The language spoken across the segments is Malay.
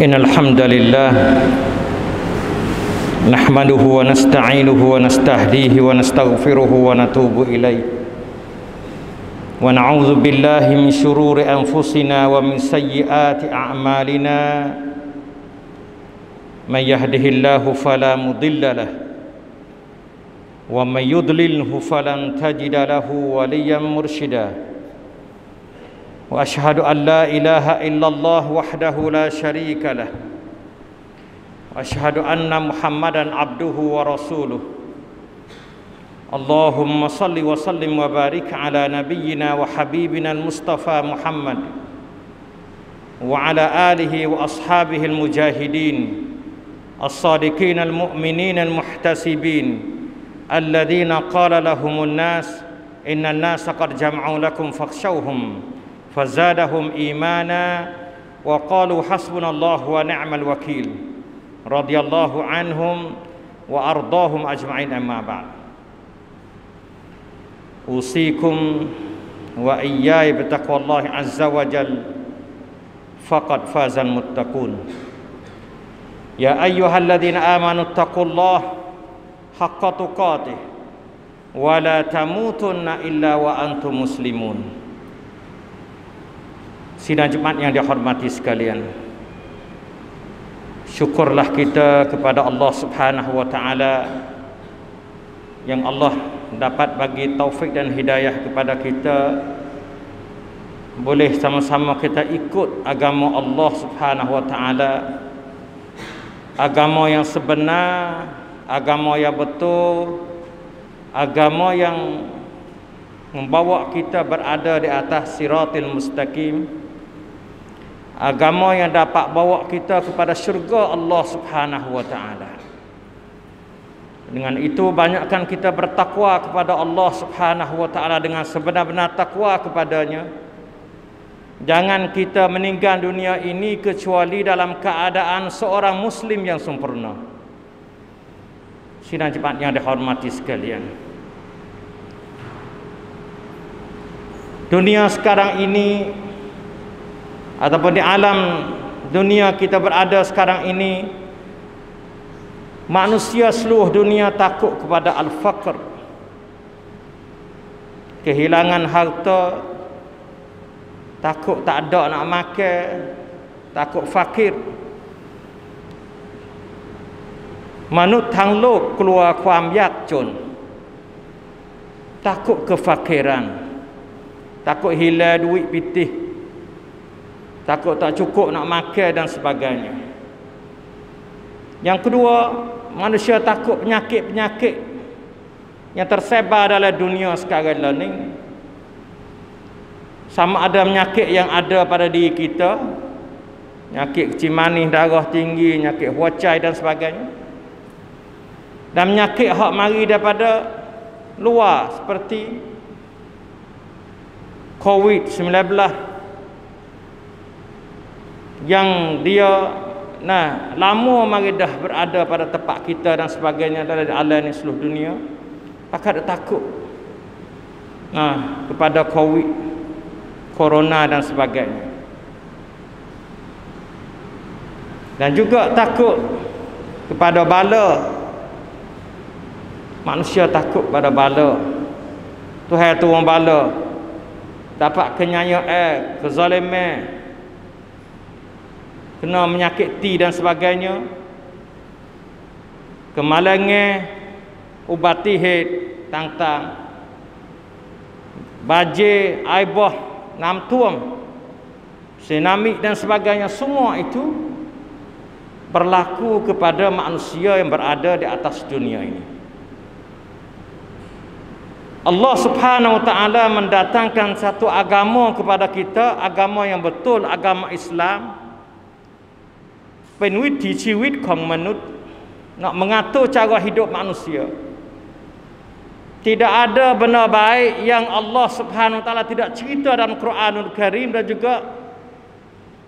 إن الحمد لله نحمده ونستعينه ونستهديه ونستغفره ونتوب إليه ونعوذ بالله من شرور أنفسنا ومن سيئات أعمالنا من يهده الله فلا مضل له ومن يضلله فلن تجد له وليا مرشدا وأشهد أن لا إله إلا الله وحده لا شريك له وأشهد أن محمدا عبده ورسوله اللهم صل وسلم وبارك على نبينا وحبيبنا المصطفى محمد وعلى آله وأصحابه المجاهدين الصادقين المؤمنين المحتسبين الذين قال لهم الناس إن الناس قد جمعوا لكم فاخشوهم فزادهم إيمانا وقالوا حسبنا الله ونعم الوكيل رضي الله عنهم وأرضاهم أجمعين. أما بعد أوصيكم وإياي بتقوى الله عز وجل فقد فاز المتقون. يا أيها الذين آمنوا اتقوا الله حق تقاته ولا تموتن إلا وأنتم مسلمون. Sidang Jumat yang dihormati sekalian, syukurlah kita kepada Allah Subhanahu wa taala yang Allah dapat bagi taufik dan hidayah kepada kita, boleh sama-sama kita ikut agama Allah Subhanahu wa taala, agama yang sebenar, agama yang betul, agama yang membawa kita berada di atas siratil mustaqim, agama yang dapat bawa kita kepada syurga Allah Subhanahu wa taala. Dengan itu banyakkan kita bertakwa kepada Allah Subhanahu wa taala dengan sebenar-benar takwa kepadanya. Jangan kita meninggal dunia ini kecuali dalam keadaan seorang muslim yang sempurna. Sidang Jumat yang dihormati sekalian, dunia sekarang ini ataupun di alam dunia kita berada sekarang ini, manusia seluruh dunia takut kepada al-faqr, kehilangan harta, takut tak ada nak makan, takut fakir. Manut thang lok keluarความยากจน, takut kefakiran, takut hilang duit pitih, takut tak cukup nak makan dan sebagainya. Yang kedua, manusia takut penyakit-penyakit yang tersebar dalam dunia sekarang ini. Sama ada penyakit yang ada pada diri kita, penyakit kecil manis, darah tinggi, penyakit huacai dan sebagainya, dan penyakit hak mari daripada luar seperti COVID-19 yang dia lama mari dah berada pada tempat kita dan sebagainya dalam alam ni seluruh dunia, pakat takut kepada COVID, corona dan sebagainya. Dan juga takut kepada bala. Manusia takut pada bala. Tuhan turun bala, dapat kenyayaan, kezaliman, kena menyakiti dan sebagainya, kemalangan, ubati hit, tang-tang, banjir, aibah, nam tuam, tsunami dan sebagainya. Semua itu berlaku kepada manusia yang berada di atas dunia ini. Allah Subhanahu wa taala mendatangkan satu agama kepada kita, agama yang betul, agama Islam. เป็นวิถีชีวิตของมนุษย์ nak mengatur cara hidup manusia. Tidak ada benda baik yang Allah Subhanahu wa taala tidak cerita dalam Quranul Karim, dan juga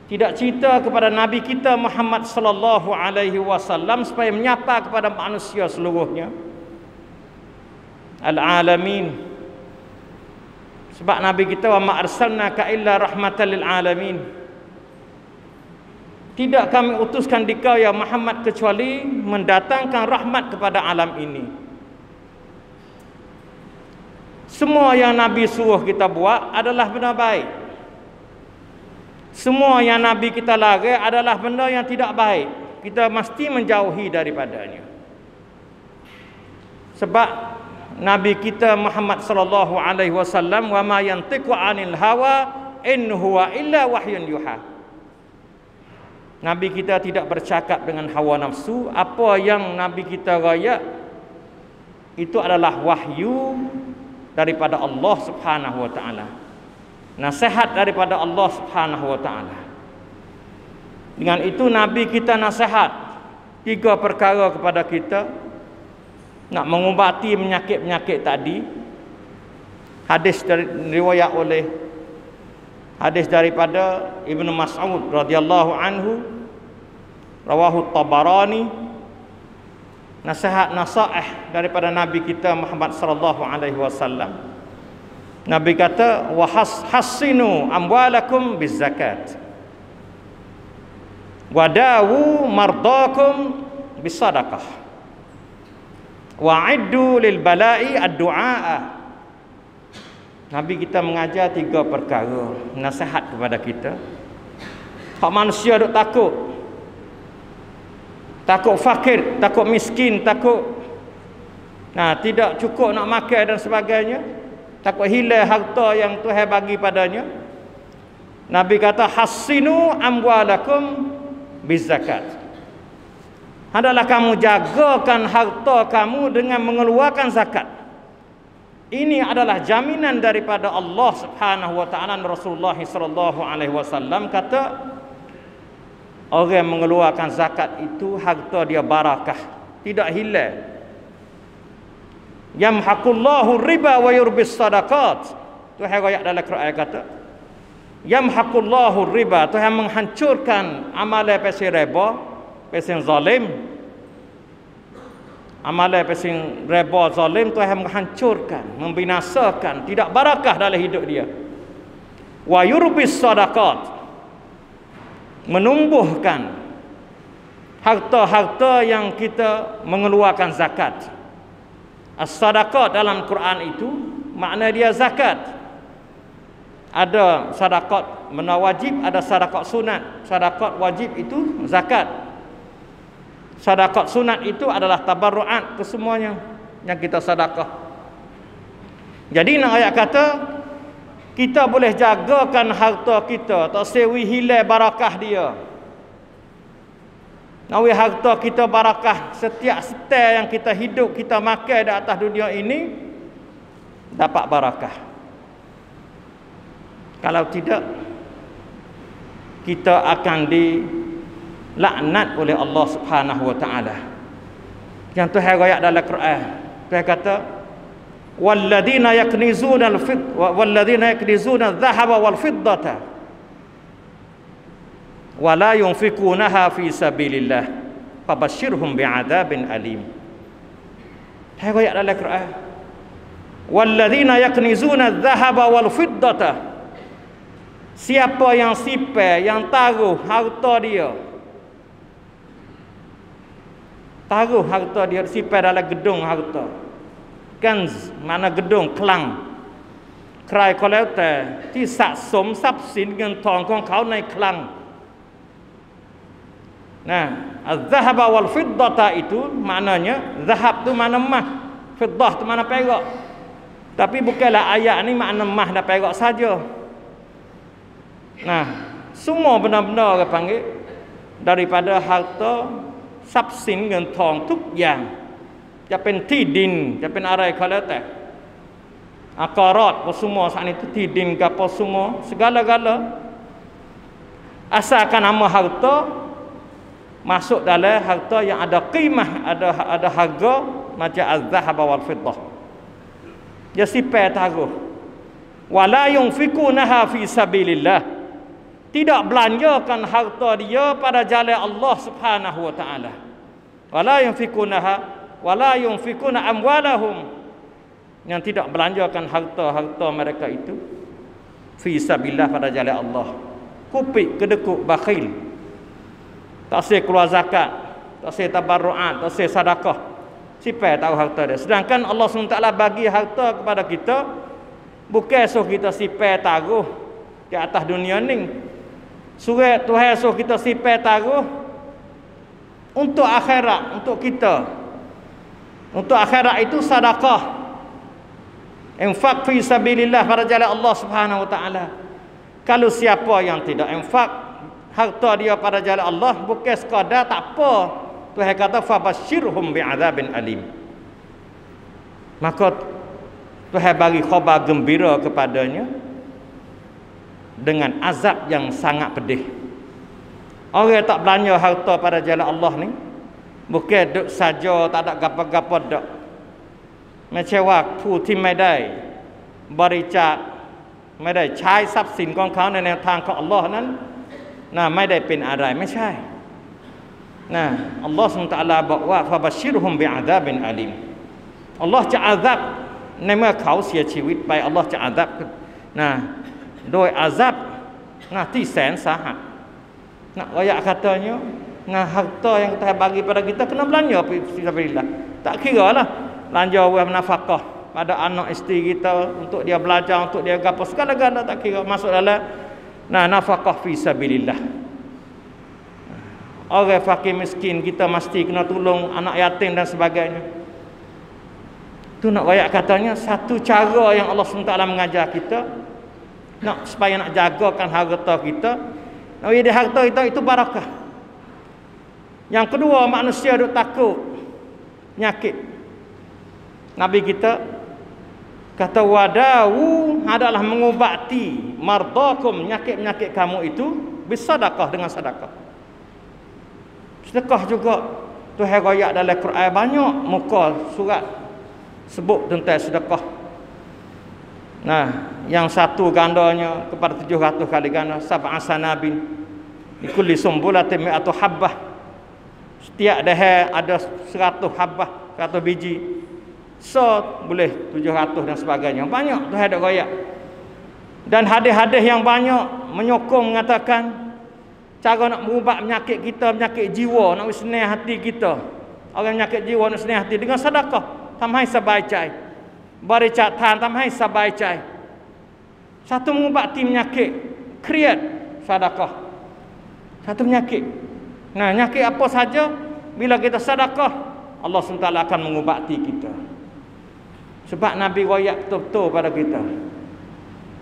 tidak cerita kepada Nabi kita Muhammad sallallahu alaihi wasallam supaya menyapa kepada manusia seluruhnya. Al-alamin. Sebab Nabi kita, wa ma arsalnaka illa rahmatan lil alamin. Tidak kami utuskan di kau ya Muhammad kecuali mendatangkan rahmat kepada alam ini. Semua yang Nabi suruh kita buat adalah benda baik. Semua yang Nabi kita larang adalah benda yang tidak baik. Kita mesti menjauhi daripadanya. Sebab Nabi kita Muhammad sallallahu alaihi wasallam, wa ma yantiqu 'anil hawa in huwa illa wahyun yuha. Nabi kita tidak bercakap dengan hawa nafsu. Apa yang Nabi kita raya itu adalah wahyu daripada Allah Subhanahu wa taala. Nasihat daripada Allah Subhanahu wa taala. Dengan itu Nabi kita nasihat 3 perkara kepada kita, nak mengubati penyakit-penyakit tadi. Hadis riwayat oleh hadis daripada Ibnu Mas'ud radhiyallahu anhu, rawahu Tabarani. Nasihat daripada Nabi kita Muhammad sallallahu alaihi wasallam. Nabi kata, wa hassinu amwalakum bizakat wa dawu mardakum bisadaqah wa iddu lil bala'i ad-du'a. Nabi kita mengajar 3 perkara, nasihat kepada kita. Hak manusia duk takut fakir, takut miskin, takut tidak cukup nak makan dan sebagainya, takut hilang harta yang Tuhan bagi padanya. Nabi kata, hassinu amwalakum bizakat. Hendaklah kamu jagakan harta kamu dengan mengeluarkan zakat. Ini adalah jaminan daripada Allah Subhanahu wa taala. Rasulullah sallallahu alaihi wasallam kata, orang yang mengeluarkan zakat itu harta dia barakah, tidak hilang. Yamhaqullahu riba wa yurbis sadaqat. Tuhan ayat dalam Quran kata, yamhaqullahu riba, Tuhan menghancurkan amalan pasal riba, pasal zalim. Amalan pasal riba zalim Tuhan menghancurkan, membinasakan, tidak barakah dalam hidup dia. Wa yurbis sadaqat, menumbuhkan harta-harta yang kita mengeluarkan zakat. As-sadaqat dalam Quran itu makna dia zakat. Ada sadaqat benda wajib, ada sadaqat sunat. Sadaqat wajib itu zakat. Sadaqat sunat itu adalah tabarruat, kesemuanya yang kita sedekah. Jadi nak ayat kata kita boleh jagakan harta kita, tak sewi hilang barakah dia. Nawi harta kita barakah, setiap setel yang kita hidup, kita makan di atas dunia ini dapat barakah. Kalau tidak, kita akan dilaknat oleh Allah Subhanahu wa taala. Yang Tuhan ayat dalam Quran, Tuhan kata, walladzina yaknizuna adh-dhahaba wal fiddata wa la yunfikunaha fi sabilillah fabashshirhum bi'adzabin alim. Tuhan ayat dalam Quran, walladzina yaknizuna adh-dhahaba wal fiddata, siapa yang simpan, yang taruh harta dia, simpan dalam gedung harta. Kanz mana gedung kelang. Krai kalau ti sat som sap sin งินทองของเขาในคลัง. Nah, az-zahab wal fiddata itu maknanya, zahab tu makna emas, fiddah tu makna perak. Tapi bukanlah ayat ni makna emas dan perak saja. Nah, semua benda-benda orang panggil daripada harta, sapsin, เงินทองทุกอย่าง จะเป็นที่ดินจะเป็นอะไรก็แล้วแต่อากาศ semua saat itu ที่ดิน apa semua segala-gala asalkan nama harta masuk dalam harta yang ada qimah, ada harga macam az-zahab wal fiddah, dia simpan taruh. Wala yunfikunaha fi sabilillah, tidak belanjakan harta dia pada jalan Allah Subhanahu wa taala. Wala yunfikuna amwalahum, yang tidak belanjakan harta-harta mereka itu fi sabilillah pada jalan Allah. Kupik, kedekut, bakhil. Tak sah keluar zakat, tak sah tabarruat, tak sah sedekah. Siapa tahu harta dia. Sedangkan Allah SWT bagi harta kepada kita bukan suruh kita sipai taruh di atas dunia ni. Surat Tuhan suruh kita sipai taruh untuk akhirat, untuk kita. Untuk akhirat itu sedekah. Infak fi sabilillah pada jalan Allah Subhanahu wa taala. Kalau siapa yang tidak infak harta dia pada jalan Allah bukan sekadar tak apa. Tuhan kata fabasyirhum bi'adzabin alim. Maka Tuhan bagi khabar gembira kepadanya dengan azab yang sangat pedih. Orang tak belanja harta pada jalan Allah ni bukan duk saja tak ada gapo-gapo dak. ไม่ใช่ว่าผู้ที่ไม่ได้บริจาคไม่ได้ใช้ทรัพย์สินของเขาในแนวทางของอัลลอฮ์นั้นไม่ได้เป็นอะไรไม่ใช่อัลลอฮ์ซุบฮานะฮูวะตะอาลาบอกว่าฟะบัชชิรฮุมบิอาซาบินอาลิมอัลลอฮ์จะอาซับในเมื่อเขาเสียชีวิตไปอัลลอฮ์จะอาซับโดยอาซับที่แสนสาหัสayat katanya harta yang kita bagi pada kita kena belanja fisabilillah. Tak kira lah belanja wang nafkah pada anak isteri kita untuk dia belajar, untuk dia gapo segala-gala tak kira masuk dalam nafkah fisabilillah. Orang fakir miskin kita mesti kena tolong anak yatim dan sebagainya. Tu nak ayat katanya satu cara yang Allah SWT mengajar kita supaya nak jagakan harta kita. Jadi harta kita itu barakah. Yang kedua manusia duk takut penyakit. Nabi kita kata wadawu adalah mengubati mardakum penyakit-penyakit kamu itu bisadaqah dengan sedekah. Sedekah juga Tuhan royak dalam Quran banyak muka surat sebut tentang sedekah. Yang satu gandanya kepada 700 kali ganda sab'a sanabin likulli sumbulatin mi'atu habbah. Setiap dahan ada 100 habbah, 100 biji. So boleh 700 dan sebagainya. Banyak Tuhan ada royak. Dan hadis-hadis yang banyak menyokong mengatakan cara nak merubah penyakit kita, penyakit jiwa, nak senang hati kita. Orang penyakit jiwa nak senang hati dengan sedekah. Thamai sabai cai. Baricat than thamai sabai cai. Satu mengubati penyakit, create sedekah. Satu penyakit. Penyakit apa saja bila kita sedekah Allah SWT akan mengubati kita. Sebab Nabi royak betul-betul pada kita.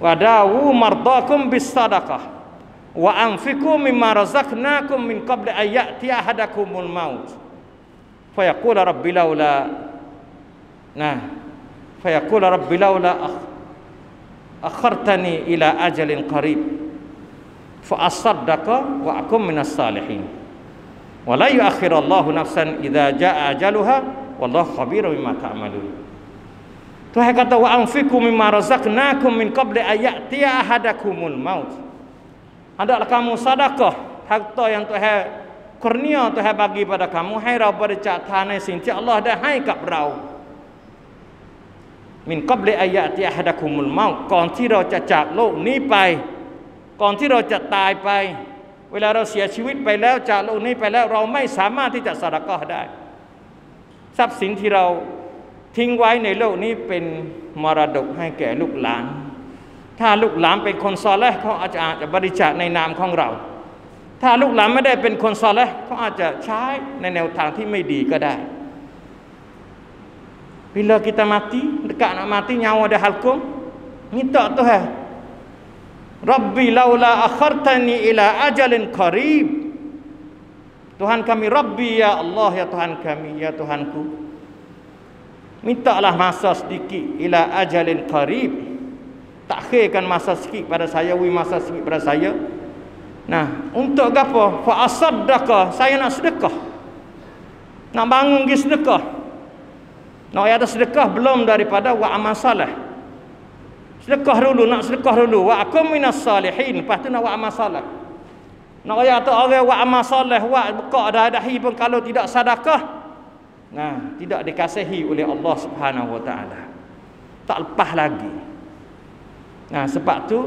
Wadawu mardakum bis sadaqah wa anfiqu mimma razaqnakum min qabli an ya'ti ahadakumul maut. Fayaqul rabbi laula akhartani ila ajalin qarib fa asaddaqa wa akum minas salihin. Wa la yu'akhirullahu nafsan idza jaa ajaluha wallahu khabirun bima ta'malun. Tuhan kata wa anfiqu mimma razaqnakum min qabli ayati ahadakumul maut. Hendaklah kamu sedekah harta yang Tuhan kurnia Tuhan bagi pada kamu hai rau bercat tanaiสิ่งที่ Allah ได้ให้กับเรา min qabli ayati ahadakumul maut ก่อนที่เราจะจากโลกนี้ไปก่อนที่เราจะตายไปเวลาเราเสียชีวิตไปแล้วจากโลกนี้ไปแล้วเราไม่สามารถที่จะsedekahได้ทรัพย์สินที่เราทิ้งไว้ในโลกนี้เป็นมรดกให้แก่ลูกหลานถ้าลูกหลานเป็นคนซอเลห์เขาอาจจะบริจาคในนามของเราถ้าลูกหลานไม่ได้เป็นคนซอเลห์เขาอาจจะใช้ในแนวทางที่ไม่ดีก็ได้ Bila kita mati, dekat nak mati nyawa dah halkum, minta Tuhan, Rabbi laula akhartani ila ajalin qarib. Tuhan kami, Rabbi ya Allah, ya Tuhan kami, ya Tuhanku, mintalah masa sedikit ila ajalin qarib. Takhirkan masa sikit pada saya, masa sikit pada saya. Untuk apa? Fa asaddaqa, saya nak sedekah. Nak bangun pergi sedekah. Nak ada sedekah belum daripada wa amal salih. Sedekah dulu, nak sedekah dulu. Wa akum minas salihin. Lepas tu nak wa amal salih. Nak ayat tu orang wa amal salih, wa buka dahi pun kalau tidak sedekah, tidak dikasihi oleh Allah Subhanahu wa taala. Tak lepas lagi. Nah, sebab tu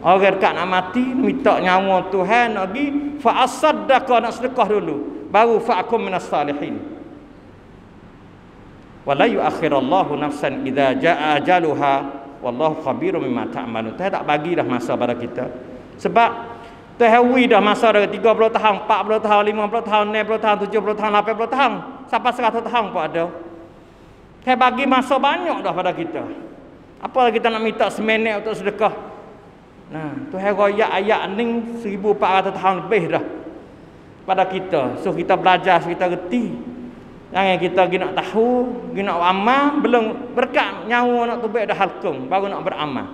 orang dekat nak mati minta nyawa Tuhan lagi, fa asaddaqa, nak sedekah dulu, baru fa'akum minas salihin. Wala yuakhirallahu nafsan idza jaa ajaluha wallahu khabirum bima ta'malun. Tuhan tak bagi dah masa pada kita. Sebab Tuhan dah masa dah 30 tahun, 40 tahun, 50 tahun, 60 tahun, 70 tahun, 80 tahun, sampai 100 tahun pun ada. Tuhan bagi masa banyak dah pada kita. Apa kita nak minta seminit untuk sedekah? Nah, Tuhan royak ayat ni 1400 tahun lebih dah pada kita. So kita belajar, kita reti. Jangan kita pergi nak tahu, pergi nak amal, belum berkat nyawa nak tubik dah halkum, baru nak beramal.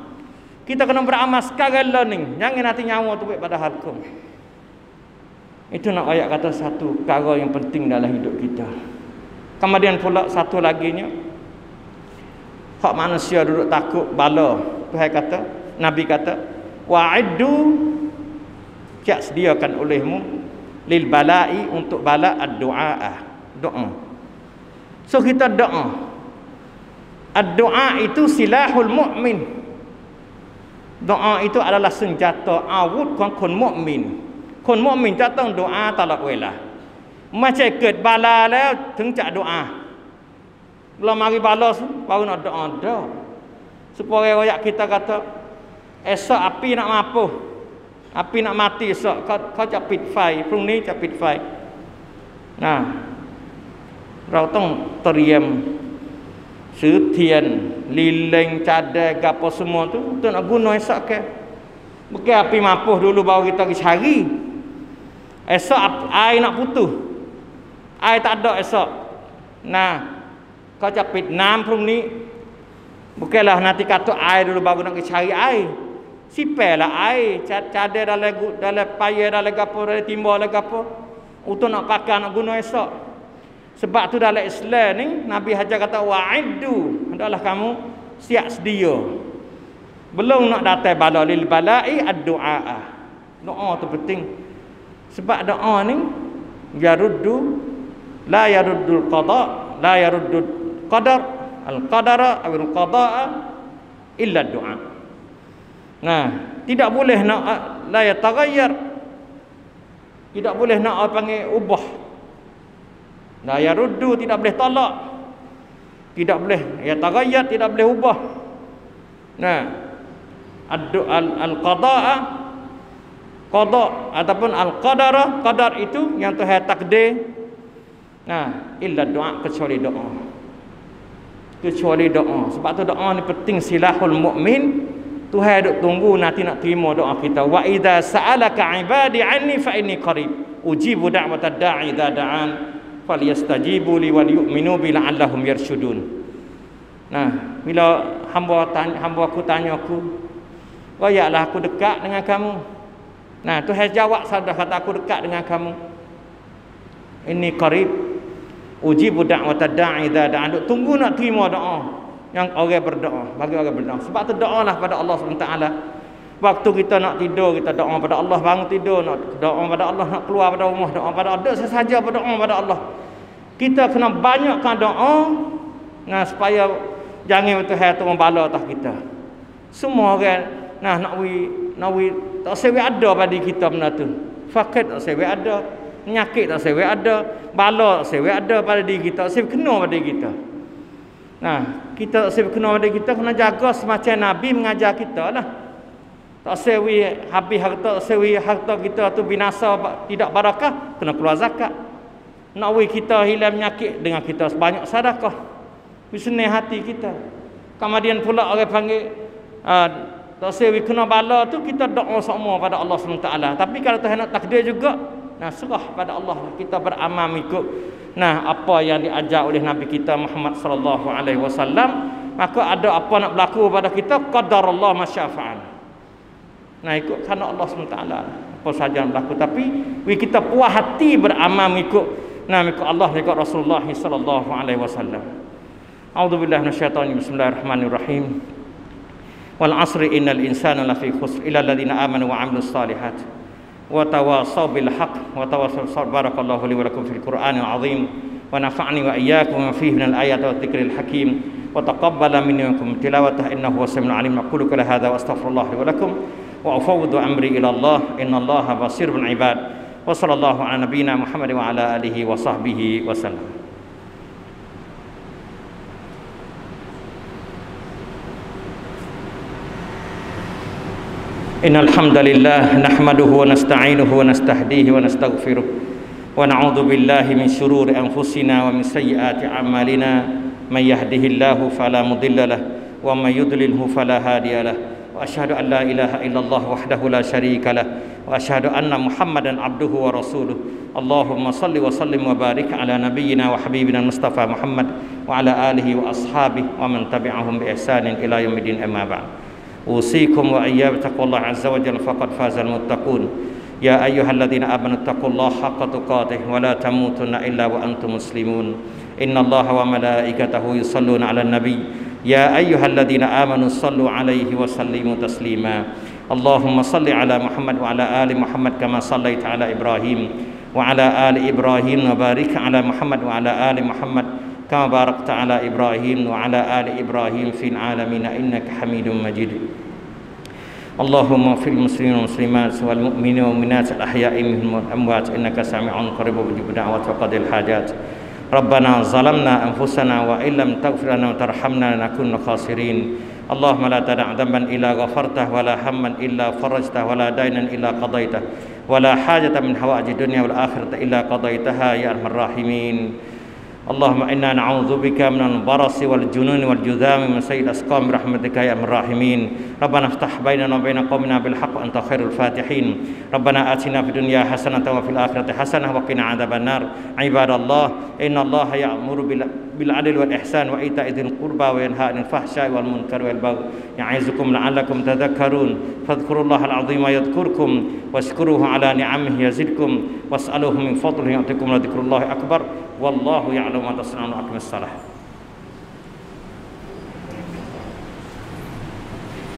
Kita kena beramal sekarang learning. Jangan nanti nyawa tubik pada halkum. Itu nak ayat kata satu perkara yang penting dalam hidup kita. Kemudian pula satu laginya, hak manusia duduk takut bala. Tuhan kata, Nabi kata, wa'iddu, siap sediakan olehmu lil bala'i, untuk bala ad-du'a, doa. So kita doa. Ad-du'a itu silahul mu'min. Doa itu adalah senjata awut kon mukmin. Kon mukmin takต้องdoaตลอดเวลา ไม่ใช่เกิดบาลาแล้วถึงจะdoa. Belum mari balas baru nak doa dah. Supaya royak kita kata esok api nak mapuh, api nak mati esok, kauจะปิดไฟ พรุ่งนี้จะปิดไฟ nah เราต้องเตรียมซื้อเทียน lilin, cadar, gapo semua tu untuk nak guna esok ke. Bukan api mapuh dulu baru kita pergi cari. Esok air nak putus, air tak ada esok. Nah, kauจะปิดน้ำ พรุ่งนี้ bukanlah nanti kata air dulu baru nak cari air. Sipelah air, cadar dalam payah, dalam gapo, dalam timba, dalam gapo, untuk nak pakai, nak guna esok. Sebab tu dalam Islam ni Nabi Hajar kata wa'iddu, hendaklah kamu siap sedia. Belum nak datang bala lil bala'i ad-du'a. Doa tu penting. Sebab doa ni yaruddu, la yaruddul qada, la yaruddul qadar, al-qadara awil qada'a illa doa. Nah, tidak boleh nak la yataghayyar, tidak boleh nak panggil ubah. La yaruddu, tidak boleh tolak, tidak boleh yataghayyar, tidak boleh ubah. Nah, al-qada'a, qada ataupun al-qadara, qadar itu yang Tuhan takdir. Nah, illa doa, kecuali doa. Kecuali doa. Sebab tu doa ni penting, silahul mukmin. Tuhan duk tunggu nanti nak terima doa kita. Wa idza sa'alaka 'ibadi 'anni fa inni qarib ujibu da'watad da'i idza da'an falyastajibu li wal yu'minu bi la'allahum yarshudun. Nah, bila hamba aku tanya aku, royaklah aku dekat dengan kamu. Nah, Tuhan jawab sadah kata aku dekat dengan kamu. Inni qarib ujibu da'watad da'i idza da'an. Duk tunggu nak terima doa yang orang berdoa, bagi orang berdoa. Sebab tu doalah pada Allah SWT. Waktu kita nak tidur, kita doa pada Allah. Bangun tidur, nak doa pada Allah. Nak keluar pada rumah, doa pada Allah. Sesaja berdoa pada Allah. Kita kena banyakkan doa, nah, supaya jangan Tuhan tu membala atas kita. Semua orang nak tak sewi ada pada kita benda tu. Fakir tak sewi ada, penyakit tak sewi ada, bala tak sewi ada pada diri kita, sewi kena pada diri kita. Nah, kita tak sewi kena pada kita, kena jaga semacam Nabi mengajar kita lah. Tak sewi habis harta, tak sewi harta kita tu binasa, tidak barakah, kena keluar zakat. Nak kita hilang penyakit dengan kita sebanyak sedekah. Bisnes hati kita. Kemudian pula orang panggil tak sewi kena bala tu, kita doa semua pada Allah SWT. Tapi kalau Tuhan nak takdir juga, nah, serah pada Allah, kita beramal ikut apa yang diajar oleh Nabi kita Muhammad sallallahu alaihi wasallam. Maka ada apa nak berlaku pada kita, qadarullah masyafa'al. Nah, ikut kerana Allah SWT apa saja yang berlaku. Tapi kita puas hati beramal ikut Allah, ikut Rasulullah sallallahu alaihi wasallam. A'udzubillahi minasyaitonir rajim. Bismillahirrahmanirrahim. Wal 'asri innal insana lafi khusr illa alladziina aamanu wa 'amilus shalihaati wa tawassaw bil haqq wa tawassaw bis sabr. Barakallahu li wa lakum fil Qur'anil 'azim wa nafa'ni wa iyyakum bima fihi minal ayati wa dzikril hakim. وتقبل مني ومنكم تلاوته إنه هو السميع العليم. أقول قولي هذا وأستغفر الله لي ولكم وأفوض أمري إلى الله إن الله بصير بالعباد. وصلى الله على نبينا محمد وعلى آله وصحبه وسلم. إن الحمد لله نحمده ونستعينه ونستهديه ونستغفره ونعوذ بالله من شرور أنفسنا ومن سيئات أعمالنا من يهده الله فلا مضل له ومن يضلله فلا هادي له وأشهد أن لا إله إلا الله وحده لا شريك له وأشهد أن محمدا عبده ورسوله. اللهم صل وسلم وبارك على نبينا وحبيبنا المصطفى محمد وعلى آله وأصحابه ومن تبعهم بإحسان إلى يوم الدين. أما بعد أوصيكم وإياي بتقوى الله عز وجل فقد فاز المتقون. يا أيها الذين آمنوا اتقوا الله حق تقاته ولا تموتن إلا وأنتم مسلمون. إن الله وملائكته يصلون على النبي يا أيها الذين آمنوا صلوا عليه وسلموا تسليما. اللهم صل على محمد وعلى آل محمد كما صليت على إبراهيم وعلى آل إبراهيم وبارك على محمد وعلى آل محمد كما باركت على إبراهيم وعلى آل إبراهيم في العالمين إنك حميد مجيد. اللهم اغفر للمسلمين والمسلمات والمؤمنين والمؤمنات الأحياء منهم والأموات إنك سميع قريب مجيب الدعوات وقضي الحاجات. ربنا ظلمنا أنفسنا وإن لم تغفر لنا وترحمنا لنكن خاسرين. اللهم لا تدع ذنبا إلا غفرته ولا هما إلا فرجته ولا دينا إلا قضيته ولا حاجة من حوائج الدنيا والآخرة إلا قضيتها يا أرحم الراحمين. اللهم إنا نعوذ بك من البرص والجنون والجذام من سيء الأسقام برحمتك يا أرحم الراحمين. ربنا افتح بيننا وبين قومنا بالحق وأنت خير الفاتحين. ربنا آتنا في الدنيا حسنة وفي الآخرة حسنة وقنا عذاب النار. عباد الله إن الله يأمر بالعدل والإحسان وإيتاء ذي القربى وينهى عن الفحشاء والمنكر والبغي يعظكم لعلكم تذكرون. فاذكروا الله العظيم يذكركم واشكروه على نعمه يزدكم واسألوه من فضله يعطيكم ولذكر الله أكبر والله يعلم ما تصنعون. أقم الصلاة.